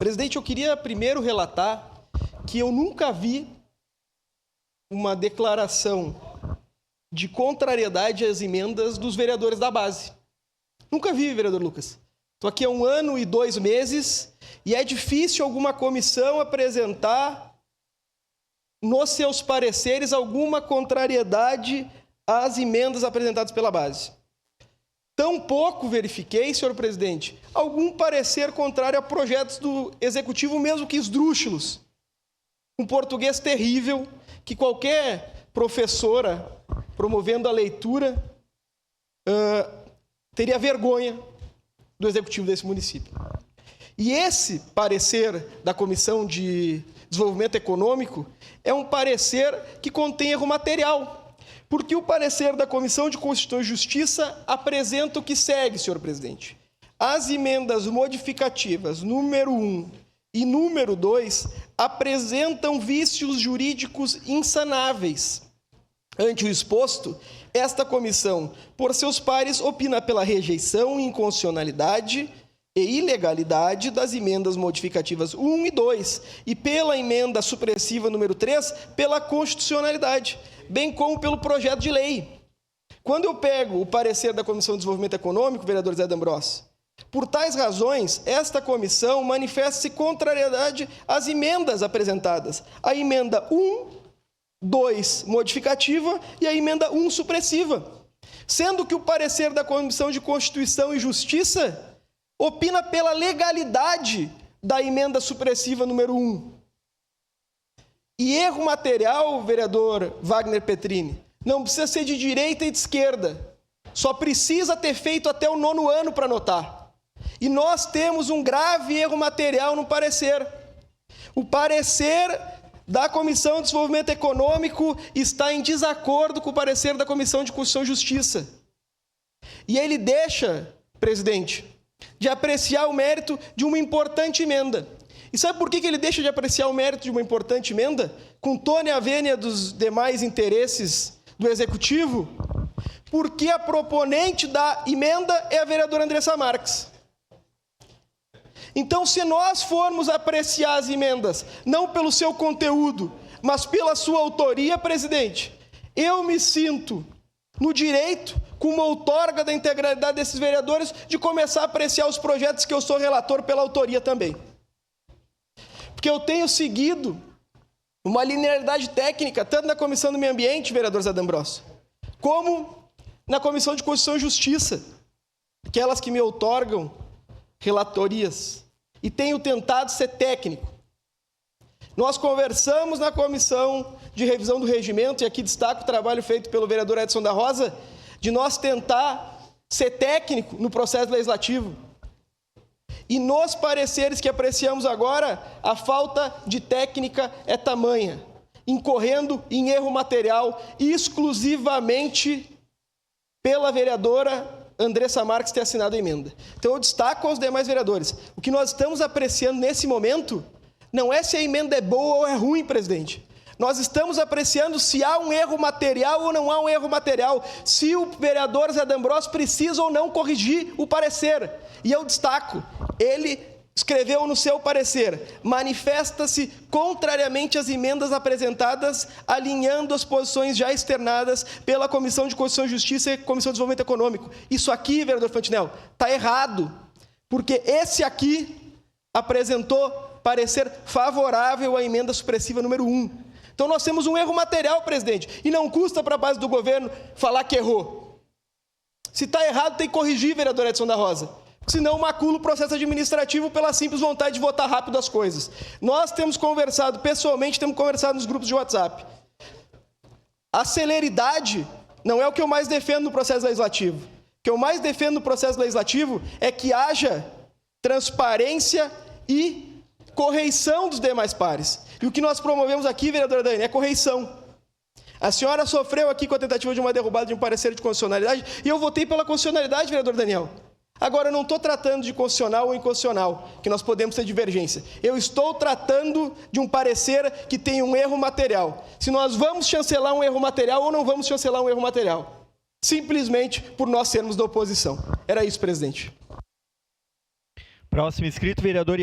Presidente, eu queria primeiro relatar que eu nunca vi uma declaração de contrariedade às emendas dos vereadores da base. Nunca vi, vereador Lucas. Estou aqui há 1 ano e 2 meses e é difícil alguma comissão apresentar nos seus pareceres alguma contrariedade às emendas apresentadas pela base. Tampouco verifiquei, senhor presidente, algum parecer contrário a projetos do Executivo, mesmo que esdrúxulos. Um português terrível, que qualquer professora promovendo a leitura teria vergonha do Executivo desse município. E esse parecer da Comissão de Desenvolvimento Econômico é um parecer que contém erro material, porque o parecer da Comissão de Constituição e Justiça apresenta o que segue, senhor presidente. As emendas modificativas número 1 e número 2 apresentam vícios jurídicos insanáveis. Ante o exposto, esta comissão, por seus pares, opina pela rejeição, inconstitucionalidade e ilegalidade das emendas modificativas 1 e 2 e pela emenda supressiva número 3, pela constitucionalidade, bem como pelo projeto de lei. Quando eu pego o parecer da Comissão de Desenvolvimento Econômico, vereador Zé D'Ambrosio, por tais razões, esta comissão manifesta-se contrariedade às emendas apresentadas. A emenda 1, 2 modificativa e a emenda 1 supressiva. Sendo que o parecer da Comissão de Constituição e Justiça opina pela legalidade da emenda supressiva número 1. E erro material, vereador Wagner Petrini, não precisa ser de direita e de esquerda. Só precisa ter feito até o 9º ano para notar. E nós temos um grave erro material no parecer. O parecer da Comissão de Desenvolvimento Econômico está em desacordo com o parecer da Comissão de Constituição e Justiça. E ele deixa, presidente, de apreciar o mérito de uma importante emenda. E sabe por que ele deixa de apreciar o mérito de uma importante emenda, com tônia vênia dos demais interesses do Executivo? Porque a proponente da emenda é a vereadora Andressa Marques. Então, se nós formos apreciar as emendas, não pelo seu conteúdo, mas pela sua autoria, presidente, eu me sinto no direito, com uma outorga da integralidade desses vereadores, de começar a apreciar os projetos que eu sou relator pela autoria também. Porque eu tenho seguido uma linearidade técnica, tanto na Comissão do Meio Ambiente, vereador Zé D'Ambrosio, como na Comissão de Constituição e Justiça, aquelas que me outorgam relatorias, e tenho tentado ser técnico. Nós conversamos na Comissão de Revisão do Regimento, e aqui destaco o trabalho feito pelo vereador Edson da Rosa, de nós tentar ser técnico no processo legislativo. E nos pareceres que apreciamos agora, a falta de técnica é tamanha, incorrendo em erro material exclusivamente pela vereadora Andressa Marques ter assinado a emenda. Então eu destaco aos demais vereadores, o que nós estamos apreciando nesse momento não é se a emenda é boa ou é ruim, presidente. Nós estamos apreciando se há um erro material ou não há um erro material, se o vereador Zé D'Ambrosio precisa ou não corrigir o parecer. E eu destaco, ele escreveu no seu parecer, manifesta-se contrariamente às emendas apresentadas, alinhando as posições já externadas pela Comissão de Constituição e Justiça e Comissão de Desenvolvimento Econômico. Isso aqui, vereador Fantinel, está errado, porque esse aqui apresentou parecer favorável à emenda supressiva número 1. Então nós temos um erro material, presidente, e não custa para a base do governo falar que errou. Se está errado, tem que corrigir, vereador Edson da Rosa. Senão macula o processo administrativo pela simples vontade de votar rápido as coisas. Nós temos conversado pessoalmente, temos conversado nos grupos de WhatsApp. A celeridade não é o que eu mais defendo no processo legislativo. O que eu mais defendo no processo legislativo é que haja transparência e correição dos demais pares. E o que nós promovemos aqui, vereadora Dani, é correição. A senhora sofreu aqui com a tentativa de uma derrubada de um parecer de constitucionalidade e eu votei pela constitucionalidade, vereador Daniel. Agora, eu não estou tratando de constitucional ou inconstitucional, que nós podemos ter divergência. Eu estou tratando de um parecer que tem um erro material. Se nós vamos chancelar um erro material ou não vamos chancelar um erro material. Simplesmente por nós sermos da oposição. Era isso, presidente. Próximo inscrito, vereador